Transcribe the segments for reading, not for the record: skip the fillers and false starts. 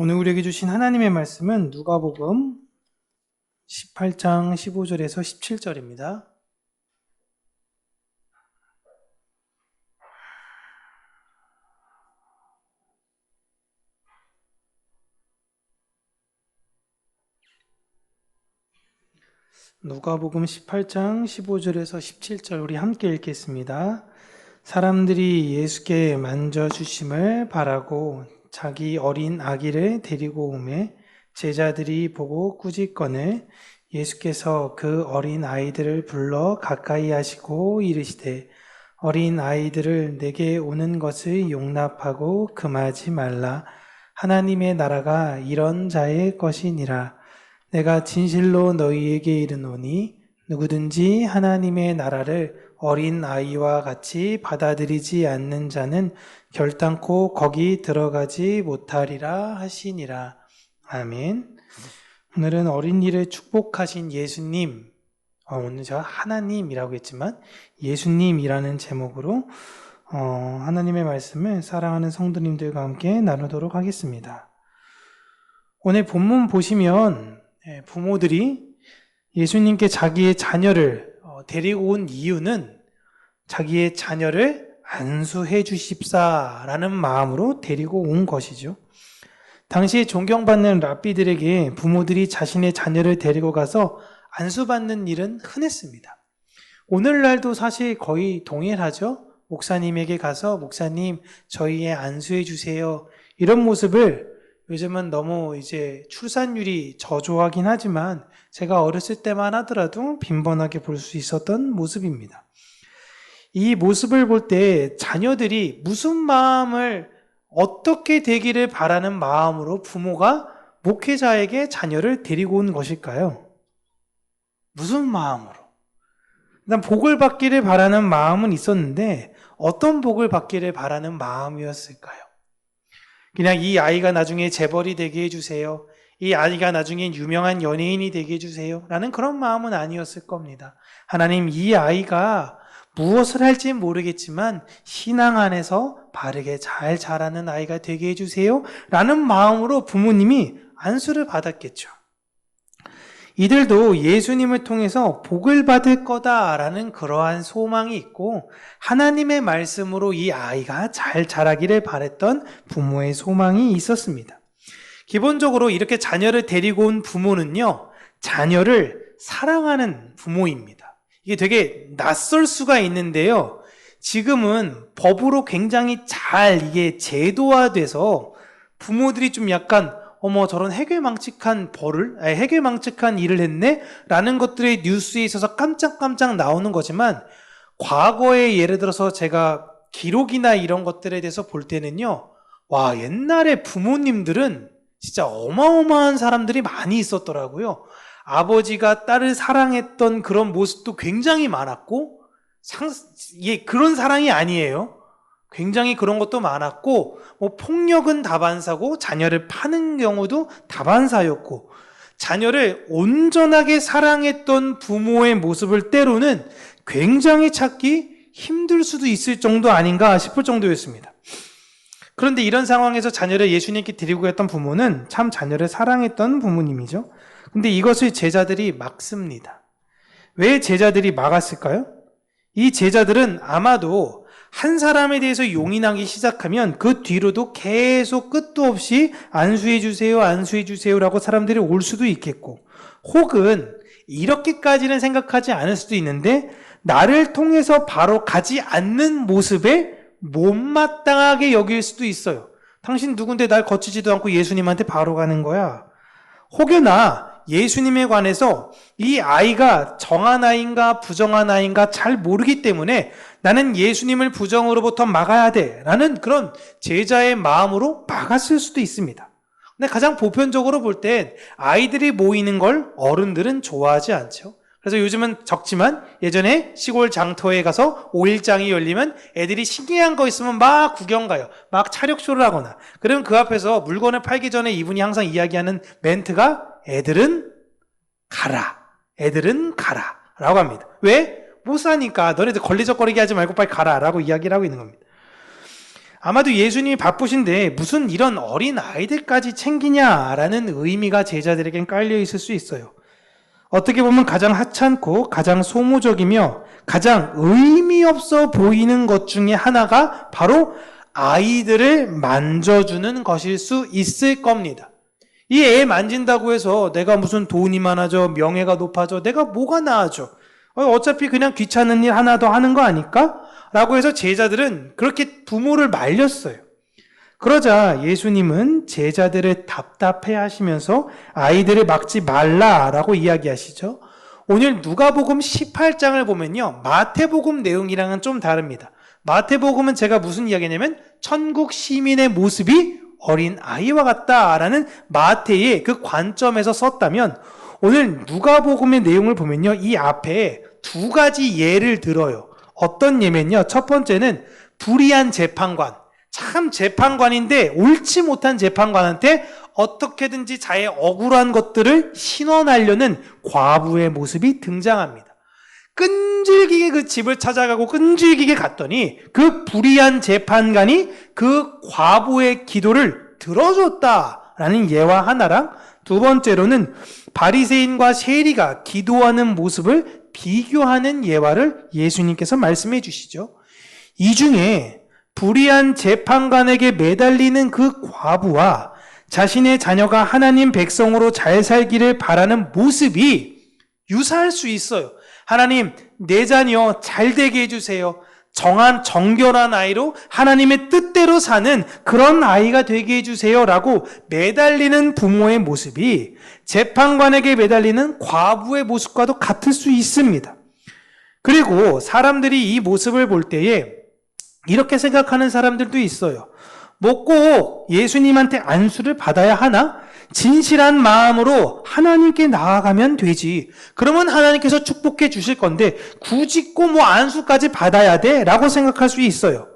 오늘 우리에게 주신 하나님의 말씀은 누가복음 18장 15절에서 17절입니다. 누가복음 18장 15절에서 17절 우리 함께 읽겠습니다. 사람들이 예수께 만져주심을 바라고 자기 어린 아기를 데리고 오매 제자들이 보고 꾸짖거늘 예수께서 그 어린 아이들을 불러 가까이 하시고 이르시되 어린 아이들을 내게 오는 것을 용납하고 금하지 말라. 하나님의 나라가 이런 자의 것이니라. 내가 진실로 너희에게 이르노니 누구든지 하나님의 나라를 어린 아이와 같이 받아들이지 않는 자는 결단코 거기 들어가지 못하리라 하시니라. 아멘. 오늘은 어린이를 축복하신 예수님, 오늘 제가 하나님이라고 했지만 예수님이라는 제목으로 하나님의 말씀을 사랑하는 성도님들과 함께 나누도록 하겠습니다. 오늘 본문 보시면 부모들이 예수님께 자기의 자녀를 데리고 온 이유는 자기의 자녀를 안수해 주십사라는 마음으로 데리고 온 것이죠. 당시 존경받는 랍비들에게 부모들이 자신의 자녀를 데리고 가서 안수받는 일은 흔했습니다. 오늘날도 사실 거의 동일하죠. 목사님에게 가서 목사님 저희 애 안수해 주세요. 이런 모습을 요즘은 너무 이제 출산율이 저조하긴 하지만 제가 어렸을 때만 하더라도 빈번하게 볼 수 있었던 모습입니다. 이 모습을 볼 때 자녀들이 무슨 마음을 어떻게 되기를 바라는 마음으로 부모가 목회자에게 자녀를 데리고 온 것일까요? 무슨 마음으로? 일단 복을 받기를 바라는 마음은 있었는데 어떤 복을 받기를 바라는 마음이었을까요? 그냥 이 아이가 나중에 재벌이 되게 해주세요. 이 아이가 나중에 유명한 연예인이 되게 해주세요. 라는 그런 마음은 아니었을 겁니다. 하나님, 이 아이가 무엇을 할지 모르겠지만 신앙 안에서 바르게 잘 자라는 아이가 되게 해주세요. 라는 마음으로 부모님이 안수를 받았겠죠. 이들도 예수님을 통해서 복을 받을 거다라는 그러한 소망이 있고 하나님의 말씀으로 이 아이가 잘 자라기를 바랬던 부모의 소망이 있었습니다. 기본적으로 이렇게 자녀를 데리고 온 부모는요, 자녀를 사랑하는 부모입니다. 이게 되게 낯설 수가 있는데요. 지금은 법으로 굉장히 잘 이게 제도화돼서 부모들이 좀 약간 저런 해괴망측한 해괴망측한 일을 했네? 라는 것들이 뉴스에 있어서 깜짝깜짝 나오는 거지만 과거에 예를 들어서 제가 기록이나 이런 것들에 대해서 볼 때는요, 와, 옛날에 부모님들은 진짜 어마어마한 사람들이 많이 있었더라고요. 아버지가 딸을 사랑했던 그런 모습도 굉장히 많았고, 그런 사랑이 아니에요. 굉장히 그런 것도 많았고, 폭력은 다반사고, 자녀를 파는 경우도 다반사였고, 자녀를 온전하게 사랑했던 부모의 모습을 때로는 굉장히 찾기 힘들 수도 있을 정도 아닌가 싶을 정도였습니다. 그런데 이런 상황에서 자녀를 예수님께 데리고 갔던 부모는 참 자녀를 사랑했던 부모님이죠. 근데 이것을 제자들이 막습니다. 왜 제자들이 막았을까요? 이 제자들은 아마도 한 사람에 대해서 용인하기 시작하면 그 뒤로도 계속 끝도 없이 안수해 주세요, 안수해 주세요라고 사람들이 올 수도 있겠고, 혹은 이렇게까지는 생각하지 않을 수도 있는데 나를 통해서 바로 가지 않는 모습에 못마땅하게 여길 수도 있어요. 당신 누군데 날 거치지도 않고 예수님한테 바로 가는 거야. 혹여나 예수님에 관해서 이 아이가 정한 아이인가 부정한 아이인가 잘 모르기 때문에 나는 예수님을 부정으로부터 막아야 돼 라는 그런 제자의 마음으로 막았을 수도 있습니다. 근데 가장 보편적으로 볼 땐 아이들이 모이는 걸 어른들은 좋아하지 않죠. 그래서 요즘은 적지만 예전에 시골 장터에 가서 5일장이 열리면 애들이 신기한 거 있으면 막 구경 가요. 막 차력쇼를 하거나. 그러면 그 앞에서 물건을 팔기 전에 이분이 항상 이야기하는 멘트가 애들은 가라. 애들은 가라. 라고 합니다. 왜? 못 사니까 너네들 걸리적거리게 하지 말고 빨리 가라. 라고 이야기를 하고 있는 겁니다. 아마도 예수님이 바쁘신데 무슨 이런 어린 아이들까지 챙기냐라는 의미가 제자들에겐 깔려 있을 수 있어요. 어떻게 보면 가장 하찮고 가장 소모적이며 가장 의미 없어 보이는 것 중에 하나가 바로 아이들을 만져주는 것일 수 있을 겁니다. 이 애 만진다고 해서 내가 무슨 돈이 많아져, 명예가 높아져, 내가 뭐가 나아져? 어차피 그냥 귀찮은 일 하나 더 하는 거 아닐까? 라고 해서 제자들은 그렇게 부모를 말렸어요. 그러자 예수님은 제자들을 답답해 하시면서 아이들을 막지 말라라고 이야기하시죠. 오늘 누가복음 18장을 보면요, 마태복음 내용이랑은 좀 다릅니다. 마태복음은 제가 무슨 이야기냐면 천국 시민의 모습이 어린 아이와 같다라는 마태의 그 관점에서 썼다면, 오늘 누가복음의 내용을 보면요, 이 앞에 두 가지 예를 들어요. 어떤 예면요, 첫 번째는 불의한 재판관, 참 재판관인데 옳지 못한 재판관한테 어떻게든지 자의 억울한 것들을 신원하려는 과부의 모습이 등장합니다. 끈질기게 그 집을 찾아가고 끈질기게 갔더니 그 불의한 재판관이 그 과부의 기도를 들어줬다라는 예와 하나랑, 두 번째로는 바리새인과 세리가 기도하는 모습을 비교하는 예화를 예수님께서 말씀해 주시죠. 이 중에 불의한 재판관에게 매달리는 그 과부와 자신의 자녀가 하나님 백성으로 잘 살기를 바라는 모습이 유사할 수 있어요. 하나님, 내 자녀 잘 되게 해주세요. 정결한 아이로 하나님의 뜻대로 사는 그런 아이가 되게 해주세요 라고 매달리는 부모의 모습이 재판관에게 매달리는 과부의 모습과도 같을 수 있습니다. 그리고 사람들이 이 모습을 볼 때에 이렇게 생각하는 사람들도 있어요. 뭐 꼭 예수님한테 안수를 받아야 하나? 진실한 마음으로 하나님께 나아가면 되지. 그러면 하나님께서 축복해 주실 건데 굳이 꼭 뭐 안수까지 받아야 돼? 라고 생각할 수 있어요.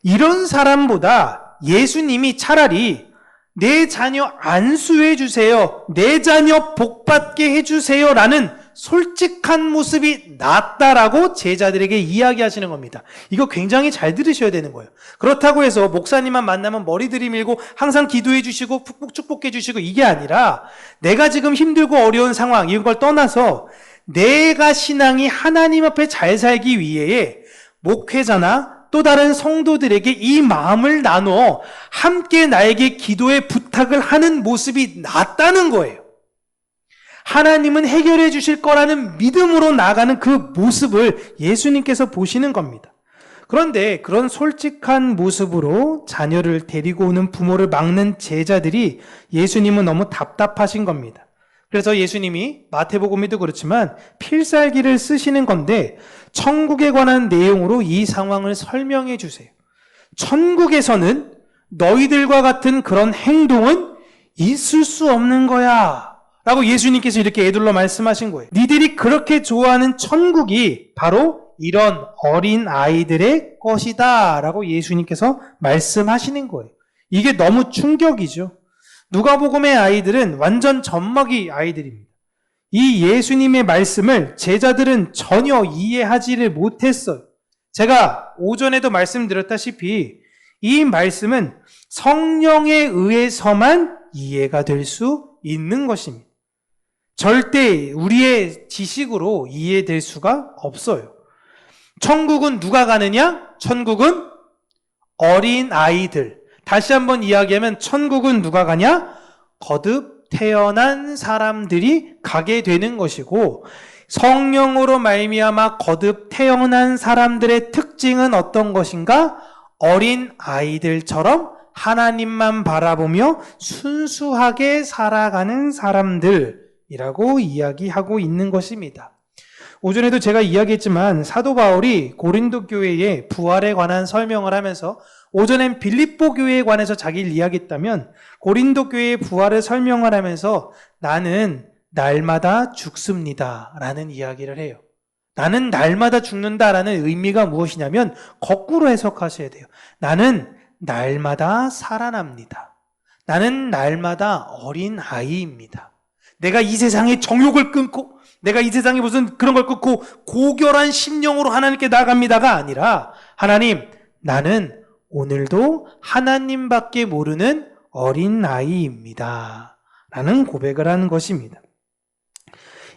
이런 사람보다 예수님이 차라리 내 자녀 안수해 주세요, 내 자녀 복받게 해주세요 라는 솔직한 모습이 낫다라고 제자들에게 이야기하시는 겁니다. 이거 굉장히 잘 들으셔야 되는 거예요. 그렇다고 해서 목사님만 만나면 머리 들이밀고 항상 기도해 주시고 푹푹 축복해 주시고 이게 아니라, 내가 지금 힘들고 어려운 상황 이런 걸 떠나서 내가 신앙이 하나님 앞에 잘 살기 위해 목회자나 또 다른 성도들에게 이 마음을 나눠 함께 나에게 기도의 부탁을 하는 모습이 낫다는 거예요. 하나님은 해결해 주실 거라는 믿음으로 나가는 그 모습을 예수님께서 보시는 겁니다. 그런데 그런 솔직한 모습으로 자녀를 데리고 오는 부모를 막는 제자들이 예수님은 너무 답답하신 겁니다. 그래서 예수님이 마태복음에도 그렇지만 필살기를 쓰시는 건데 천국에 관한 내용으로 이 상황을 설명해 주세요. 천국에서는 너희들과 같은 그런 행동은 있을 수 없는 거야 라고 예수님께서 이렇게 애둘러 말씀하신 거예요. 니들이 그렇게 좋아하는 천국이 바로 이런 어린 아이들의 것이다 라고 예수님께서 말씀하시는 거예요. 이게 너무 충격이죠. 누가복음의 아이들은 완전 젖먹이 아이들입니다. 이 예수님의 말씀을 제자들은 전혀 이해하지를 못했어요. 제가 오전에도 말씀드렸다시피 이 말씀은 성령에 의해서만 이해가 될 수 있는 것입니다. 절대 우리의 지식으로 이해될 수가 없어요. 천국은 누가 가느냐? 천국은 어린 아이들. 다시 한번 이야기하면 천국은 누가 가냐? 거듭 태어난 사람들이 가게 되는 것이고, 성령으로 말미암아 거듭 태어난 사람들의 특징은 어떤 것인가? 어린 아이들처럼 하나님만 바라보며 순수하게 살아가는 사람들이라고 이야기하고 있는 것입니다. 오전에도 제가 이야기했지만 사도 바울이 고린도 교회의 부활에 관한 설명을 하면서, 오전엔 빌립보 교회에 관해서 자기를 이야기했다면 고린도 교회의 부활을 설명을 하면서 나는 날마다 죽습니다 라는 이야기를 해요. 나는 날마다 죽는다라는 의미가 무엇이냐면 거꾸로 해석하셔야 돼요. 나는 날마다 살아납니다. 나는 날마다 어린 아이입니다. 내가 이 세상의 정욕을 끊고, 내가 이 세상에 무슨 그런 걸 끊고 고결한 심령으로 하나님께 나아갑니다가 아니라, 하나님, 나는 오늘도 하나님밖에 모르는 어린 아이입니다. 라는 고백을 하는 것입니다.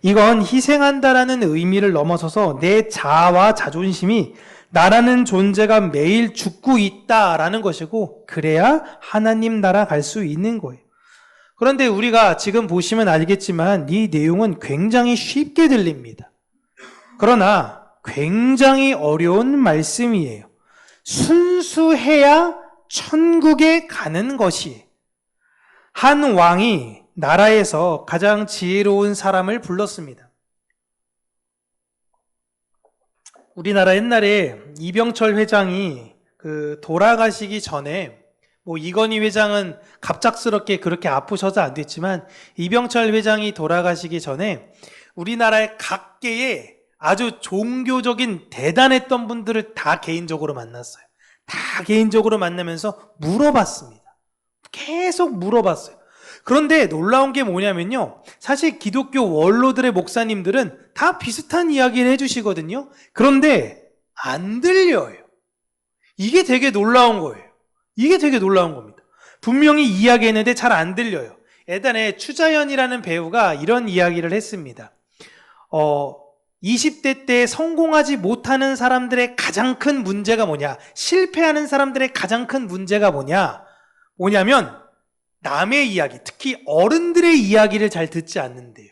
이건 희생한다라는 의미를 넘어서서 내 자아와 자존심이 나라는 존재가 매일 죽고 있다라는 것이고, 그래야 하나님 나라 갈 수 있는 거예요. 그런데 우리가 지금 보시면 알겠지만 이 내용은 굉장히 쉽게 들립니다. 그러나 굉장히 어려운 말씀이에요. 순수해야 천국에 가는 것이. 한 왕이 나라에서 가장 지혜로운 사람을 불렀습니다. 우리나라 옛날에 이병철 회장이 돌아가시기 전에, 이건희 회장은 갑작스럽게 그렇게 아프셔서 안 됐지만, 이병철 회장이 돌아가시기 전에 우리나라의 각계에 아주 종교적인 대단했던 분들을 다 개인적으로 만났어요. 다 개인적으로 만나면서 물어봤습니다. 계속 물어봤어요. 그런데 놀라운 게 뭐냐면요, 사실 기독교 원로들의 목사님들은 다 비슷한 이야기를 해주시거든요. 그런데 안 들려요. 이게 되게 놀라운 거예요. 이게 되게 놀라운 겁니다. 분명히 이야기했는데 잘 안 들려요. 예전에 추자연이라는 배우가 이런 이야기를 했습니다. 20대 때 성공하지 못하는 사람들의 가장 큰 문제가 뭐냐, 실패하는 사람들의 가장 큰 문제가 뭐냐면 남의 이야기, 특히 어른들의 이야기를 잘 듣지 않는데요.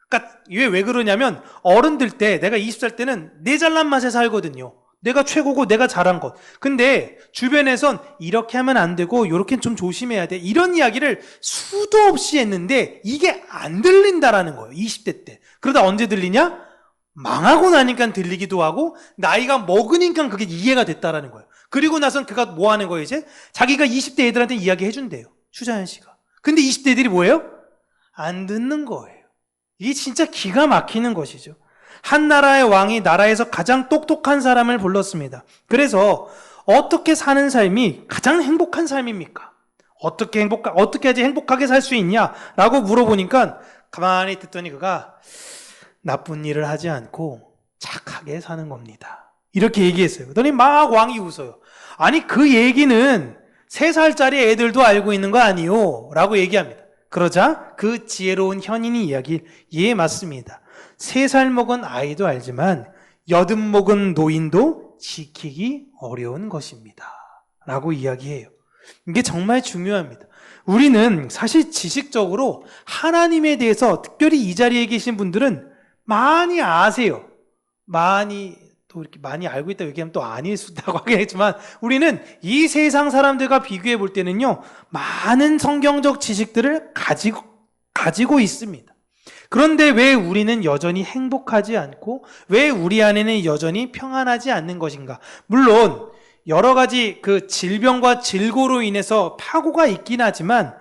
그러니까 왜 그러냐면, 어른들 때, 내가 20살 때는 내 잘난 맛에 살거든요. 내가 최고고 내가 잘한 것. 근데 주변에선 이렇게 하면 안 되고 이렇게는 좀 조심해야 돼, 이런 이야기를 수도 없이 했는데 이게 안 들린다라는 거예요. 20대 때. 그러다 언제 들리냐? 망하고 나니까 들리기도 하고, 나이가 먹으니까 그게 이해가 됐다라는 거예요. 그리고 나선 그가 뭐 하는 거예요? 이제 자기가 20대 애들한테 이야기 해준대요, 추자연 씨가. 근데 20대 애들이 뭐예요? 안 듣는 거예요. 이게 진짜 기가 막히는 것이죠. 한 나라의 왕이 나라에서 가장 똑똑한 사람을 불렀습니다. 그래서 어떻게 사는 삶이 가장 행복한 삶입니까? 어떻게 해야지 행복하게 살 수 있냐? 라고 물어보니까 가만히 듣더니 그가 나쁜 일을 하지 않고 착하게 사는 겁니다. 이렇게 얘기했어요. 그러더니 막 왕이 웃어요. 아니, 그 얘기는 3살짜리 애들도 알고 있는 거 아니요? 라고 얘기합니다. 그러자 그 지혜로운 현인이 이야기, 예, 맞습니다. 3살 먹은 아이도 알지만 80 먹은 노인도 지키기 어려운 것입니다. 라고 이야기해요. 이게 정말 중요합니다. 우리는 사실 지식적으로 하나님에 대해서, 특별히 이 자리에 계신 분들은 많이 아세요. 또 이렇게 많이 알고 있다고 얘기하면 또 아닐 수도 있다고 하겠지만, 우리는 이 세상 사람들과 비교해 볼 때는요, 많은 성경적 지식들을 가지고 있습니다. 그런데 왜 우리는 여전히 행복하지 않고, 왜 우리 안에는 여전히 평안하지 않는 것인가? 물론 여러 가지 질병과 질고로 인해서 파고가 있긴 하지만,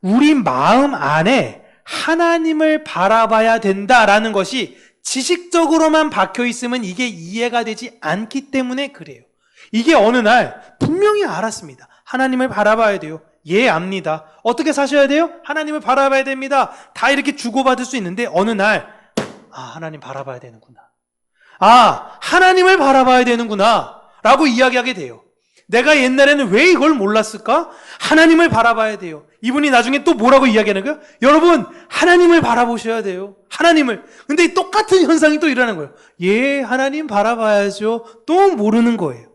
우리 마음 안에 하나님을 바라봐야 된다라는 것이 지식적으로만 박혀 있으면 이게 이해가 되지 않기 때문에 그래요. 이게 어느 날 분명히 알았습니다. 하나님을 바라봐야 돼요. 예, 압니다. 어떻게 사셔야 돼요? 하나님을 바라봐야 됩니다. 다 이렇게 주고받을 수 있는데, 어느 날 하나님 바라봐야 되는구나, 하나님을 바라봐야 되는구나 라고 이야기하게 돼요. 내가 옛날에는 왜 이걸 몰랐을까? 하나님을 바라봐야 돼요. 이분이 나중에 또 뭐라고 이야기하는 거예요? 여러분, 하나님을 바라보셔야 돼요. 하나님을. 근데 똑같은 현상이 또 일어나는 거예요. 예, 하나님 바라봐야죠. 또 모르는 거예요.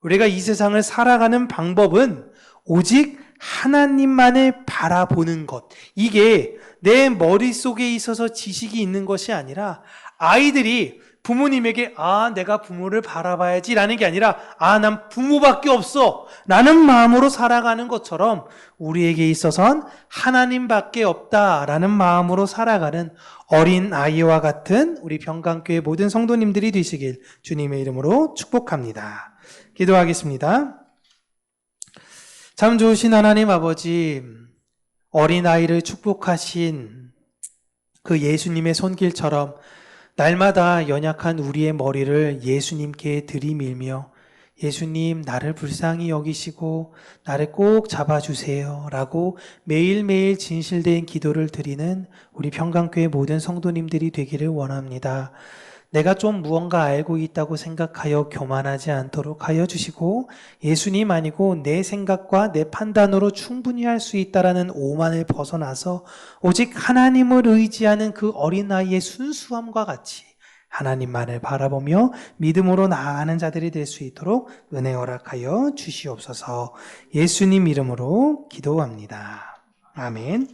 우리가 이 세상을 살아가는 방법은 오직 하나님만을 바라보는 것. 이게 내 머릿속에 있어서 지식이 있는 것이 아니라, 아이들이 부모님에게 내가 부모를 바라봐야지 라는 게 아니라, 난 부모밖에 없어 라는 마음으로 살아가는 것처럼, 우리에게 있어선 하나님밖에 없다라는 마음으로 살아가는 어린 아이와 같은 우리 평강교회 모든 성도님들이 되시길 주님의 이름으로 축복합니다. 기도하겠습니다. 참 좋으신 하나님 아버지, 어린아이를 축복하신 그 예수님의 손길처럼 날마다 연약한 우리의 머리를 예수님께 들이밀며, 예수님, 나를 불쌍히 여기시고 나를 꼭 잡아주세요 라고 매일매일 진실된 기도를 드리는 우리 평강교회 모든 성도님들이 되기를 원합니다. 내가 좀 무언가 알고 있다고 생각하여 교만하지 않도록 하여 주시고 예수님 아니고 내 생각과 내 판단으로 충분히 할 수 있다라는 오만을 벗어나서 오직 하나님을 의지하는 그 어린아이의 순수함과 같이 하나님만을 바라보며 믿음으로 나아가는 자들이 될 수 있도록 은혜 허락하여 주시옵소서. 예수님 이름으로 기도합니다. 아멘.